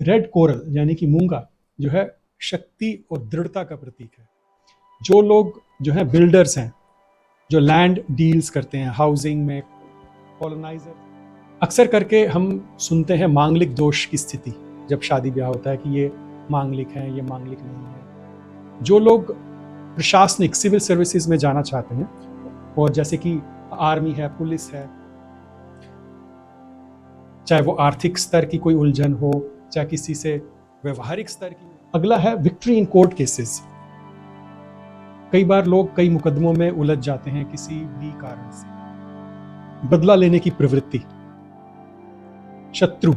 Red coral यानी कि मूंगा जो है शक्ति और दृढ़ता का प्रतीक है। जो लोग जो है बिल्डर्स हैं, जो लैंड डील्स करते हैं हाउसिंग में, कॉलोनाइजर, अक्सर करके हम सुनते हैं मांगलिक दोष की स्थिति जब शादी ब्याह होता है कि ये मांगलिक है, ये मांगलिक नहीं है। जो लोग प्रशासनिक सिविल सर्विसेज में जाना चाहते हैं, और जैसे कि आर्मी है, पुलिस है, चाहे वो आर्थिक स्तर की कोई उलझन हो, चाहे किसी से व्यवहारिक स्तर की। अगला है विक्ट्री इन कोर्ट केसेस। कई बार लोग कई मुकदमों में उलझ जाते हैं किसी भी कारण से। बदला लेने की प्रवृत्ति। शत्रु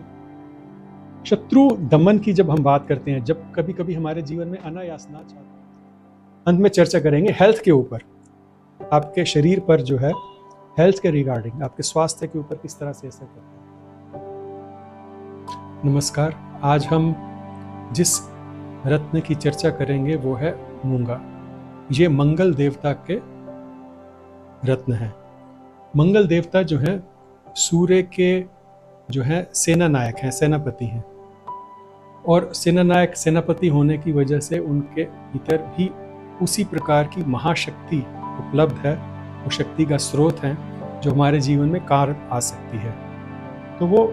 शत्रु दमन की जब हम बात करते हैं, जब कभी कभी हमारे जीवन में अनायास ना चाहते हैं। अंत में चर्चा करेंगे हेल्थ के ऊपर, आपके शरीर पर जो है हेल्थ के रिगार्डिंग, आपके स्वास्थ्य के ऊपर किस तरह से असर करता है। नमस्कार, आज हम जिस रत्न की चर्चा करेंगे वो है मूंगा। ये मंगल देवता के रत्न है। मंगल देवता जो है सूर्य के जो है सेना नायक हैं, सेनापति हैं, और सेना नायक सेनापति होने की वजह से उनके भीतर भी उसी प्रकार की महाशक्ति उपलब्ध है। वो शक्ति का स्रोत है जो हमारे जीवन में कार्य आ सकती है। तो वो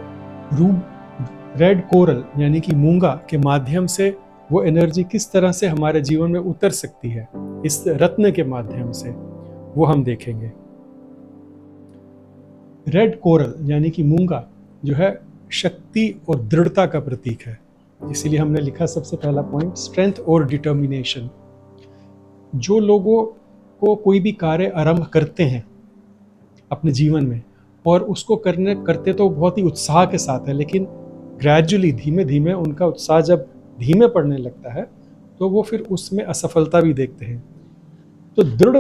रेड कोरल यानी कि मूंगा के माध्यम से वो एनर्जी किस तरह से हमारे जीवन में उतर सकती है, इस रत्न के माध्यम से, वो हम देखेंगे। रेड कोरल यानी कि मूंगा जो है शक्ति और दृढ़ता का प्रतीक है। इसीलिए हमने लिखा सबसे पहला पॉइंट, स्ट्रेंथ और डिटर्मिनेशन। जो लोगों को कोई भी कार्य आरंभ करते हैं अपने जीवन में, और उसको करते तो बहुत ही उत्साह के साथ है, लेकिन ग्रेजुअली धीमे धीमे उनका उत्साह जब धीमे पड़ने लगता है तो वो फिर उसमें असफलता भी देखते हैं। तो दृढ़,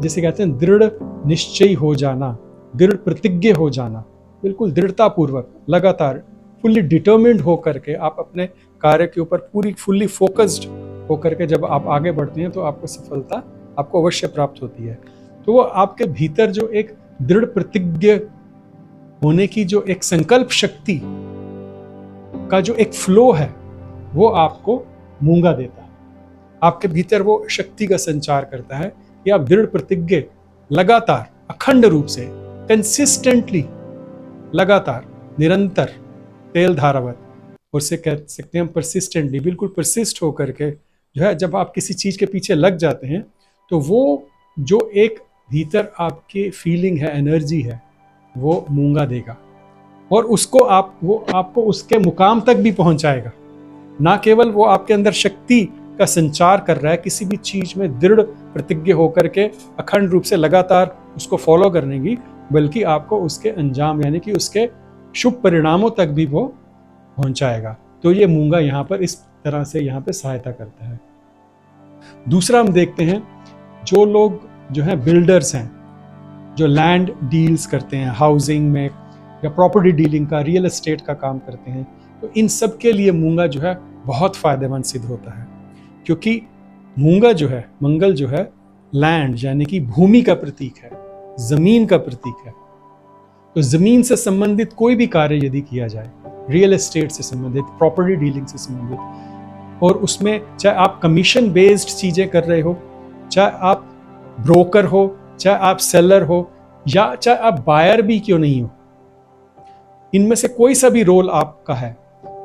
जिसे कहते हैं दृढ़ निश्चयी हो जाना, दृढ़ प्रतिज्ञ हो जाना, बिल्कुल दृढ़ता पूर्वक लगातार फुल्ली डिटर्मिन्ड होकर के आप अपने कार्य के ऊपर पूरी फुल्ली फोकस्ड होकर के जब आप आगे बढ़ते हैं तो आपको सफलता आपको अवश्य प्राप्त होती है। तो वो आपके भीतर जो एक दृढ़ प्रतिज्ञ होने की जो एक संकल्प शक्ति का जो एक फ्लो है वो आपको मूंगा देता है। आपके भीतर वो शक्ति का संचार करता है कि आप दृढ़ प्रतिज्ञ लगातार अखंड रूप से कंसिस्टेंटली, लगातार निरंतर तेल धारावत, और से कह सकते हैं परसिस्टेंटली, बिल्कुल परसिस्ट होकर के जो है जब आप किसी चीज के पीछे लग जाते हैं तो वो जो एक भीतर आपकी फीलिंग है, एनर्जी है, वो मूंगा देगा, और वो आपको उसके मुकाम तक भी पहुंचाएगा। ना केवल वो आपके अंदर शक्ति का संचार कर रहा है किसी भी चीज में दृढ़ प्रतिज्ञ होकर के अखंड रूप से लगातार उसको फॉलो करने की, बल्कि आपको उसके अंजाम यानी कि उसके शुभ परिणामों तक भी वो पहुंचाएगा। तो ये मूंगा यहाँ पर इस तरह से यहाँ पे सहायता करता है। दूसरा हम देखते हैं, जो लोग जो है बिल्डर्स हैं, जो लैंड डील्स करते हैं हाउसिंग में, या प्रॉपर्टी डीलिंग का, रियल एस्टेट का काम करते हैं, तो इन सब के लिए मूंगा जो है बहुत फायदेमंद सिद्ध होता है। क्योंकि मूंगा जो है, मंगल जो है लैंड यानी कि भूमि का प्रतीक है, जमीन का प्रतीक है। तो जमीन से संबंधित कोई भी कार्य यदि किया जाए, रियल एस्टेट से संबंधित, प्रॉपर्टी डीलिंग से संबंधित, और उसमें चाहे आप कमीशन बेस्ड चीजें कर रहे हो, चाहे आप ब्रोकर हो, चाहे आप सेलर हो, या चाहे आप बायर भी क्यों नहीं हो, इनमें से कोई सा भी रोल आपका है,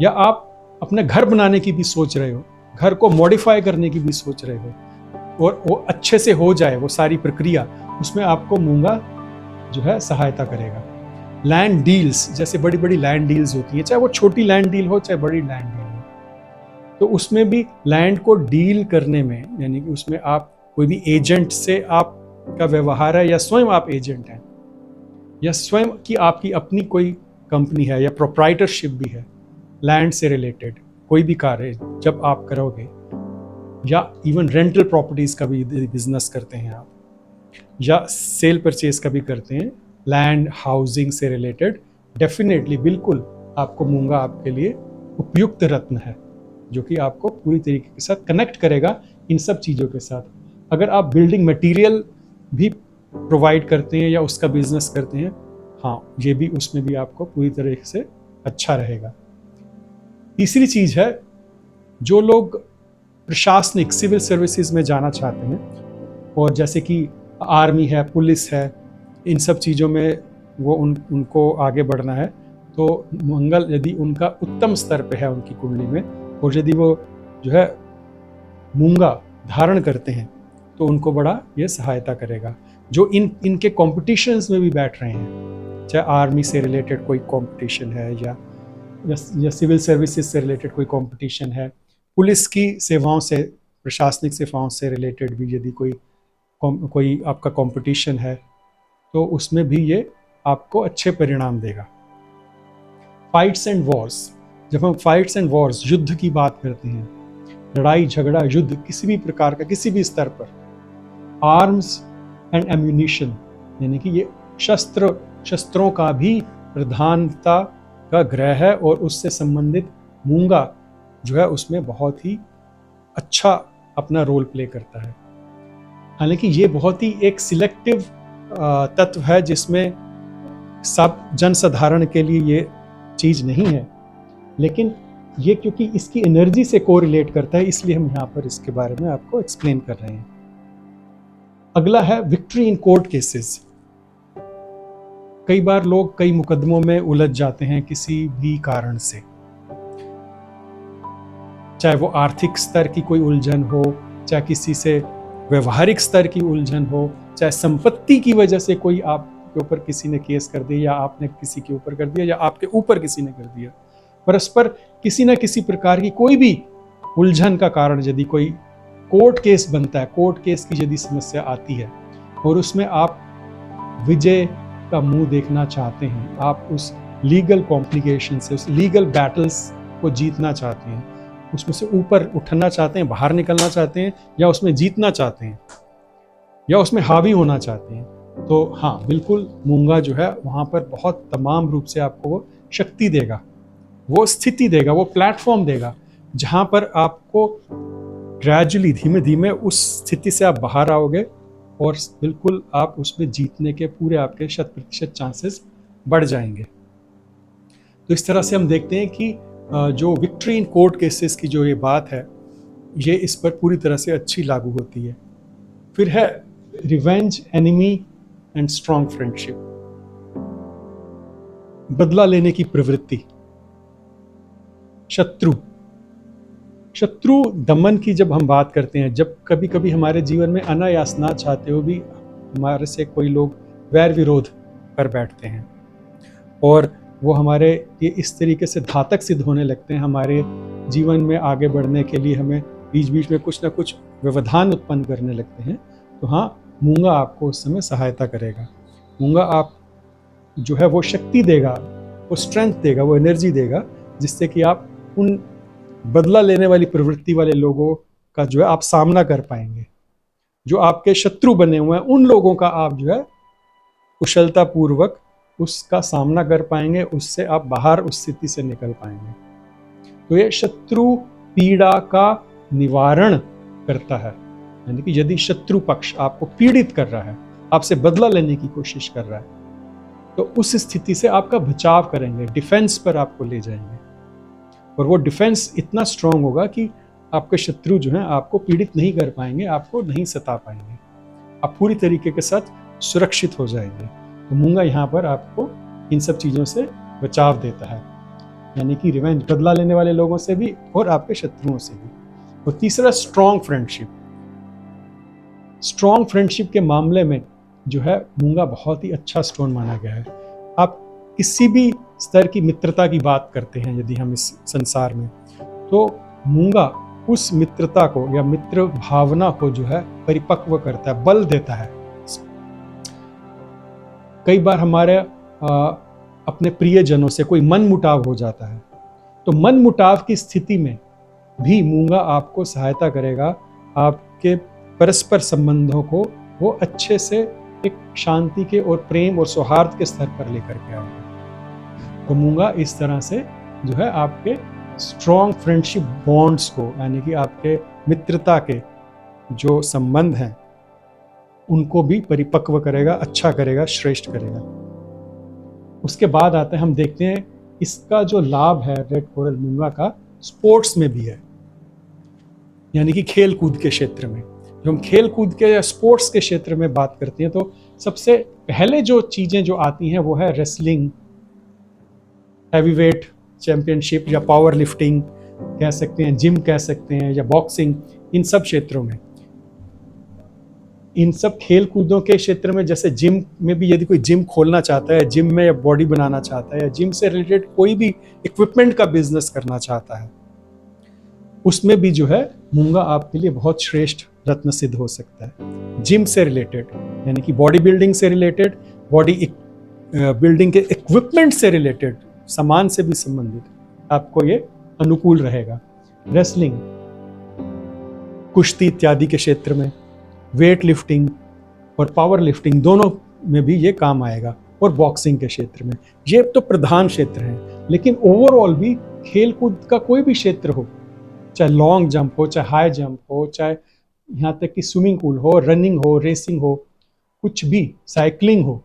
या आप अपने घर बनाने की भी सोच रहे हो, घर को मॉडिफाई करने की भी सोच रहे हो, और वो अच्छे से हो जाए वो सारी प्रक्रिया, उसमें आपको मूंगा जो है सहायता करेगा। लैंड डील्स, जैसे बड़ी बड़ी लैंड डील्स होती है, चाहे वो छोटी लैंड डील हो चाहे बड़ी लैंड डील हो, तो उसमें भी लैंड को डील करने में, यानी कि उसमें आप कोई भी एजेंट से आपका व्यवहार है, या स्वयं आप एजेंट हैं, या स्वयं की आपकी अपनी कोई कंपनी है, या प्रोप्राइटरशिप भी है, लैंड से रिलेटेड कोई भी कार्य जब आप करोगे, या इवन रेंटल प्रॉपर्टीज का भी बिजनेस करते हैं आप, या सेल परचेज का भी करते हैं, लैंड हाउसिंग से रिलेटेड, डेफिनेटली बिल्कुल आपको मूंगा आपके लिए उपयुक्त रत्न है, जो कि आपको पूरी तरीके के साथ कनेक्ट करेगा इन सब चीज़ों के साथ। अगर आप बिल्डिंग मटेरियल भी प्रोवाइड करते हैं या उसका बिजनेस करते हैं, हाँ, ये भी उसमें भी आपको पूरी तरीके से अच्छा रहेगा। तीसरी चीज है, जो लोग प्रशासनिक सिविल सर्विसेज में जाना चाहते हैं और जैसे कि आर्मी है, पुलिस है, इन सब चीज़ों में वो उनको आगे बढ़ना है, तो मंगल यदि उनका उत्तम स्तर पे है उनकी कुंडली में, और यदि वो जो है मूंगा धारण करते हैं तो उनको बड़ा ये सहायता करेगा। जो इनके कॉम्पिटिशन्स में भी बैठ रहे हैं, चाहे आर्मी से रिलेटेड कोई कंपटीशन है या सिविल सर्विसेज से रिलेटेड कोई कंपटीशन है, पुलिस की सेवाओं से, प्रशासनिक सेवाओं से रिलेटेड भी यदि कोई आपका कंपटीशन है, तो उसमें भी ये आपको अच्छे परिणाम देगा। फाइट्स एंड वॉर्स, जब हम फाइट्स एंड वॉर्स युद्ध की बात करते हैं, लड़ाई झगड़ा युद्ध किसी भी प्रकार का, किसी भी स्तर पर, आर्म्स एंड एम्यूनिशन, यानी कि ये शस्त्रों का भी प्रधानता का ग्रह है, और उससे संबंधित मूंगा जो है उसमें बहुत ही अच्छा अपना रोल प्ले करता है। हालांकि ये बहुत ही एक सिलेक्टिव तत्व है, जिसमें सब जनसाधारण के लिए ये चीज नहीं है, लेकिन ये क्योंकि इसकी एनर्जी से कोरिलेट करता है, इसलिए हम यहाँ पर इसके बारे में आपको एक्सप्लेन कर रहे हैं। अगला है विक्ट्री इन कोर्ट केसेस। कई बार लोग कई मुकदमों में उलझ जाते हैं किसी भी कारण से, चाहे वो आर्थिक स्तर की कोई उलझन हो, चाहे किसी से व्यवहारिक स्तर की उलझन हो, चाहे संपत्ति की वजह से कोई आपके ऊपर किसी ने केस कर दिया, या आपने किसी के ऊपर कर दिया, या आपके ऊपर किसी ने कर दिया। परस्पर किसी न किसी प्रकार की कोई भी उलझन का कारण यदि कोई कोर्ट केस बनता है, कोर्ट केस की यदि समस्या आती है और उसमें आप विजय का मुंह देखना चाहते हैं, आप उस लीगल कॉम्प्लिकेशन से, उस लीगल बैटल्स को जीतना चाहते हैं, उसमें से ऊपर उठना चाहते हैं, बाहर निकलना चाहते हैं, या उसमें जीतना चाहते हैं, या उसमें हावी होना चाहते हैं, तो हाँ बिल्कुल मूंगा जो है वहाँ पर बहुत तमाम रूप से आपको वो शक्ति देगा, वो स्थिति देगा, वो प्लेटफॉर्म देगा, जहाँ पर आपको ग्रेजुअली धीमे धीमे उस स्थिति से आप बाहर आओगे, और बिल्कुल आप उसमें जीतने के पूरे आपके 100% चांसेस बढ़ जाएंगे। तो इस तरह से हम देखते हैं कि जो विक्ट्री इन कोर्ट केसेस की जो ये बात है, ये इस पर पूरी तरह से अच्छी लागू होती है। फिर है revenge, enemy and strong friendship. बदला लेने की प्रवृत्ति, शत्रु दमन की जब हम बात करते हैं, जब कभी कभी हमारे जीवन में अनायास ना चाहते हुए भी हमारे से कोई लोग वैर विरोध कर बैठते हैं, और वो हमारे ये इस तरीके से घातक सिद्ध होने लगते हैं, हमारे जीवन में आगे बढ़ने के लिए हमें बीच बीच में कुछ ना कुछ व्यवधान उत्पन्न करने लगते हैं, तो हाँ मूंगा आपको उस समय सहायता करेगा। मूंगा आप जो है वो शक्ति देगा, वो स्ट्रेंथ देगा, वो एनर्जी देगा, जिससे कि आप उन बदला लेने वाली प्रवृत्ति वाले लोगों का जो है आप सामना कर पाएंगे। जो आपके शत्रु बने हुए हैं उन लोगों का आप जो है कुशलता पूर्वक उसका सामना कर पाएंगे, उससे आप बाहर उस स्थिति से निकल पाएंगे। तो ये शत्रु पीड़ा का निवारण करता है, यानी कि यदि शत्रु पक्ष आपको पीड़ित कर रहा है, आपसे बदला लेने की कोशिश कर रहा है, तो उस स्थिति से आपका बचाव करेंगे, डिफेंस पर आपको ले जाएंगे, और वो डिफेंस इतना स्ट्रांग होगा कि आपके शत्रु जो हैं आपको पीड़ित नहीं कर पाएंगे, आपको नहीं सता पाएंगे, आप पूरी तरीके के साथ सुरक्षित हो जाएंगे। तो मूंगा यहाँ पर आपको इन सब चीज़ों से बचाव देता है, यानी कि रिवेंज, बदला लेने वाले लोगों से भी और आपके शत्रुओं से भी। और तीसरा स्ट्रॉन्ग फ्रेंडशिप। स्ट्रॉन्ग फ्रेंडशिप के मामले में जो है मूंगा बहुत ही अच्छा स्टोन माना गया है। आप किसी भी स्तर की मित्रता की बात करते हैं यदि हम इस संसार में, तो मूंगा उस मित्रता को या मित्र भावना को जो है परिपक्व करता है, बल देता है। कई बार हमारे अपने प्रियजनों से कोई मन मुटाव हो जाता है, तो मन मुटाव की स्थिति में भी मूंगा आपको सहायता करेगा, आपके परस्पर संबंधों को वो अच्छे से एक शांति के और प्रेम और सौहार्द के स्तर पर लेकर के आएगा। तो मूंगा इस तरह से जो है आपके स्ट्रॉन्ग फ्रेंडशिप बॉन्ड्स को, यानी कि आपके मित्रता के जो संबंध हैं उनको भी परिपक्व करेगा, अच्छा करेगा, श्रेष्ठ करेगा। उसके बाद आते हैं, हम देखते हैं इसका जो लाभ है रेड कोरल मूंगा का, स्पोर्ट्स में भी है, यानी कि खेल कूद के क्षेत्र में। जब हम खेल कूद के या स्पोर्ट्स के क्षेत्र में बात करते हैं तो सबसे पहले जो चीज़ें जो आती हैं वो है रेसलिंग, हैवीवेट चैंपियनशिप या पावर लिफ्टिंग कह सकते हैं, जिम कह सकते हैं, या बॉक्सिंग। इन सब क्षेत्रों में, इन सब खेल कूदों के क्षेत्र में, जैसे जिम में भी यदि कोई जिम खोलना चाहता है, जिम में या बॉडी बनाना चाहता है, या जिम से रिलेटेड कोई भी इक्विपमेंट का बिजनेस करना चाहता है, उसमें भी जो है मूंगा आपके लिए बहुत श्रेष्ठ रत्न सिद्ध हो सकता है। जिम से रिलेटेड यानी कि बॉडी बिल्डिंग से रिलेटेड, बॉडी बिल्डिंग के इक्विपमेंट से रिलेटेड, सामान से भी संबंधित आपको ये अनुकूल रहेगा। रेसलिंग, कुश्ती इत्यादि के क्षेत्र में, वेट लिफ्टिंग और पावर लिफ्टिंग दोनों में भी ये काम आएगा, और बॉक्सिंग के क्षेत्र में। ये तो प्रधान क्षेत्र हैं, लेकिन ओवरऑल भी खेल कूद का कोई भी क्षेत्र हो, चाहे लॉन्ग जंप हो, चाहे हाई जंप हो, चाहे यहाँ तक कि स्विमिंग पूल हो, रनिंग हो, रेसिंग हो, कुछ भी, साइकिलिंग हो,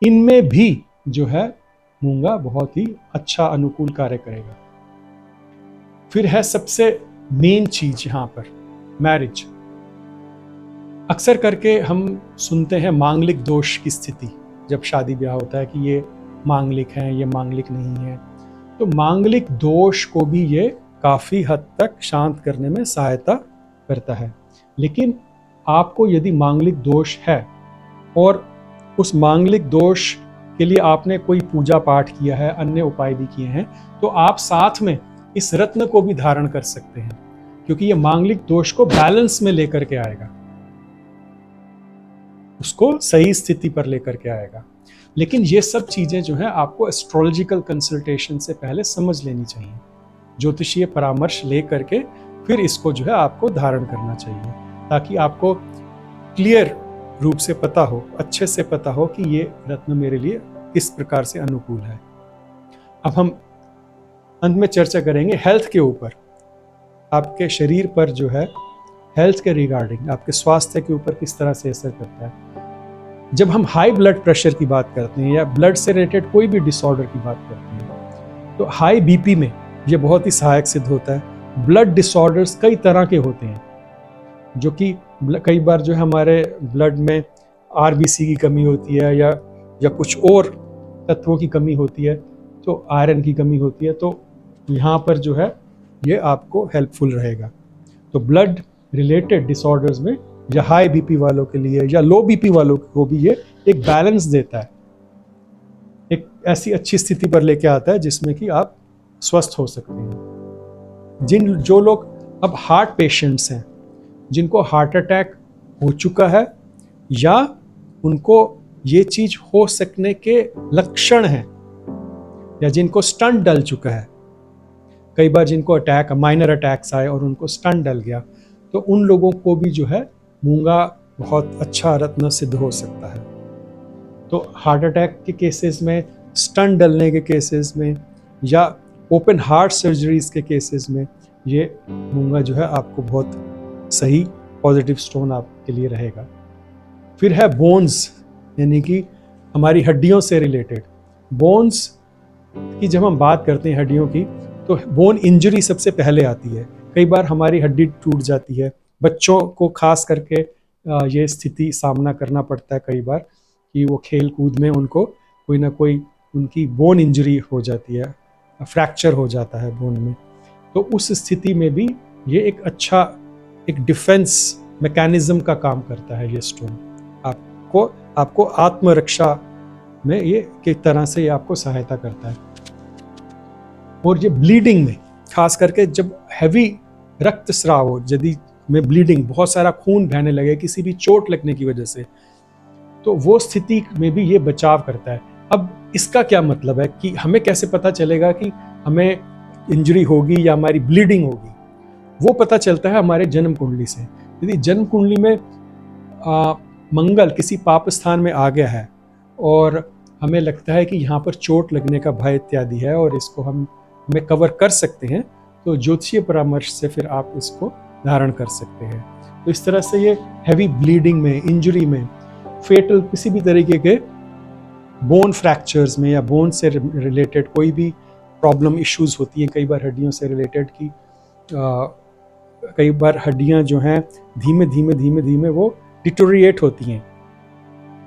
इनमें भी जो है मूंगा बहुत ही अच्छा अनुकूल कार्य करेगा। फिर है सबसे मेन चीज यहाँ पर मैरिज। अक्सर करके हम सुनते हैं मांगलिक दोष की स्थिति जब शादी ब्याह होता है कि ये मांगलिक हैं, ये मांगलिक नहीं है। तो मांगलिक दोष को भी ये काफ़ी हद तक शांत करने में सहायता करता है। लेकिन आपको यदि मांगलिक दोष है और उस मांगलिक दोष के लिए आपने कोई पूजा पाठ किया है, अन्य उपाय भी किए हैं, तो आप साथ में इस रत्न को भी धारण कर सकते हैं, क्योंकि ये मांगलिक दोष को बैलेंस में लेकर के आएगा, उसको सही स्थिति पर लेकर के आएगा। लेकिन ये सब चीजें जो है आपको एस्ट्रोलॉजिकल कंसल्टेशन से पहले समझ लेनी चाहिए, ज्योतिषीय परामर्श ले करके फिर इसको जो है आपको धारण करना चाहिए, ताकि आपको क्लियर रूप से पता हो, अच्छे से पता हो कि ये रत्न मेरे लिए किस प्रकार से अनुकूल है। अब हम अंत में चर्चा करेंगे हेल्थ के ऊपर, आपके शरीर पर जो है हेल्थ के रिगार्डिंग, आपके स्वास्थ्य के ऊपर किस तरह से असर करता है। जब हम हाई ब्लड प्रेशर की बात करते हैं या ब्लड से रिलेटेड कोई भी डिसऑर्डर की बात करते हैं, तो हाई बीपी में ये बहुत ही सहायक सिद्ध होता है। ब्लड डिसऑर्डर्स कई तरह के होते हैं, जो कि कई बार जो है हमारे ब्लड में आरबीसी की कमी होती है या कुछ और तत्वों की कमी होती है, तो आयरन की कमी होती है, तो यहाँ पर जो है ये आपको हेल्पफुल रहेगा। तो ब्लड रिलेटेड डिसऑर्डर्स में या हाई बीपी वालों के लिए या लो बीपी वालों को भी ये एक बैलेंस देता है, एक ऐसी अच्छी स्थिति पर लेके आता है जिसमें कि आप स्वस्थ हो सकते हैं। जो लोग अब हार्ट पेशेंट्स हैं, जिनको हार्ट अटैक हो चुका है या उनको ये चीज हो सकने के लक्षण हैं, या जिनको स्टंट डल चुका है, कई बार जिनको अटैक, माइनर अटैक्स आए और उनको स्टंट डल गया, तो उन लोगों को भी जो है मूंगा बहुत अच्छा रत्न सिद्ध हो सकता है। तो हार्ट अटैक के केसेस में, स्टंट डलने के केसेस में, या ओपन हार्ट सर्जरीज के केसेस में ये मूंगा जो है आपको बहुत सही पॉजिटिव स्टोन आपके लिए रहेगा। फिर है बोन्स, यानी कि हमारी हड्डियों से रिलेटेड। बोन्स की जब हम बात करते हैं हड्डियों की, तो बोन इंजरी सबसे पहले आती है। कई बार हमारी हड्डी टूट जाती है, बच्चों को खास करके ये स्थिति सामना करना पड़ता है कई बार कि वो खेल कूद में उनको कोई ना कोई उनकी बोन इंजरी हो जाती है, फ्रैक्चर हो जाता है बोन में। तो उस स्थिति में भी ये एक अच्छा एक डिफेंस मैकेनिज्म का काम करता है। ये स्टोन आपको आत्मरक्षा में ये किस तरह से ये आपको सहायता करता है। और ये ब्लीडिंग में, खास करके जब हैवी रक्तस्राव हो, यदि में ब्लीडिंग, बहुत सारा खून बहने लगे किसी भी चोट लगने की वजह से, तो वो स्थिति में भी ये बचाव करता है। अब इसका क्या मतलब है कि हमें कैसे पता चलेगा कि हमें इंजरी होगी या हमारी ब्लीडिंग होगी? वो पता चलता है हमारे जन्म कुंडली से। यदि जन्म कुंडली में मंगल किसी पाप स्थान में आ गया है और हमें लगता है कि यहाँ पर चोट लगने का भय इत्यादि है और इसको हमें कवर कर सकते हैं, तो ज्योतिषीय परामर्श से फिर आप इसको धारण कर सकते हैं। तो इस तरह से ये हैवी ब्लीडिंग में, इंजरी में, फेटल किसी भी तरीके के बोन फ्रैक्चर्स में या बोन से रिलेटेड कोई भी प्रॉब्लम इश्यूज होती हैं, कई बार हड्डियों से रिलेटेड की कई बार हड्डियां जो हैं धीमे धीमे धीमे धीमे वो डिटोरिएट होती हैं,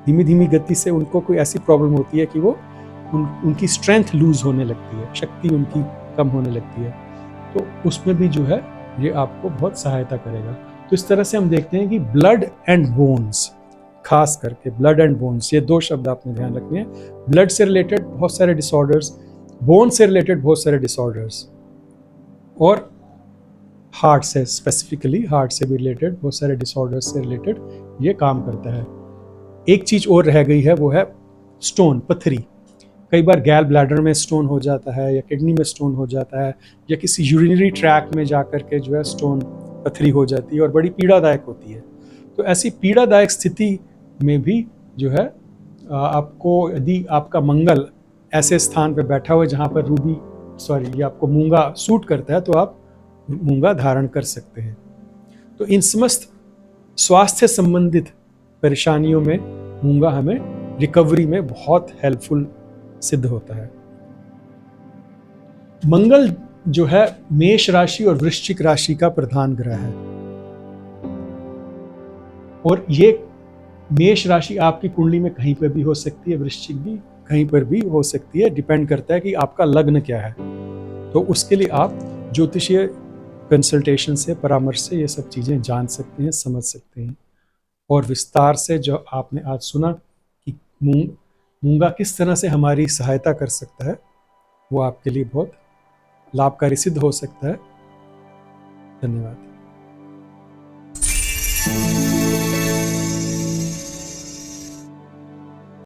धीमी धीमी गति से उनको कोई ऐसी प्रॉब्लम होती है कि वो उनकी स्ट्रेंथ लूज होने लगती है, शक्ति उनकी कम होने लगती है, तो उसमें भी जो है ये आपको बहुत सहायता करेगा। तो इस तरह से हम देखते हैं कि ब्लड एंड बोन्स, खास करके ब्लड एंड बोन्स, ये दो शब्द आपने ध्यान रखने हैं। ब्लड से रिलेटेड बहुत सारे डिसऑर्डर्स, बोन से रिलेटेड बहुत सारे डिसऑर्डर्स, और हार्ट से, स्पेसिफिकली हार्ट से भी रिलेटेड बहुत सारे डिसऑर्डर्स से रिलेटेड ये काम करता है। एक चीज और रह गई है, वो है स्टोन, पत्थरी। कई बार गैल ब्लैडर में स्टोन हो जाता है, या किडनी में स्टोन हो जाता है, या किसी यूरिनरी ट्रैक में जाकर के जो है स्टोन, पत्थरी हो जाती है और बड़ी पीड़ादायक होती है। तो ऐसी पीड़ादायक स्थिति में भी जो है आपको, यदि आपका मंगल ऐसे स्थान पर बैठा हुआ है जहाँ पर ये आपको मूंगा सूट करता है, तो आप मूंगा धारण कर सकते हैं। तो इन समस्त स्वास्थ्य संबंधित परेशानियों में मूंगा हमें रिकवरी में बहुत हेल्पफुल सिद्ध होता है। मंगल जो है मेष राशि और वृश्चिक राशि का प्रधान ग्रह है, और ये मेष राशि आपकी कुंडली में कहीं पर भी हो सकती है, वृश्चिक भी कहीं पर भी हो सकती है, डिपेंड करता है कि आपका लग्न क्या है। तो उसके लिए आप ज्योतिषीय कंसल्टेशन से, परामर्श से ये सब चीजें जान सकते हैं, समझ सकते हैं। और विस्तार से जो आपने आज सुना कि मूंगा किस तरह से हमारी सहायता कर सकता है, वो आपके लिए बहुत लाभकारी सिद्ध हो सकता है। धन्यवाद।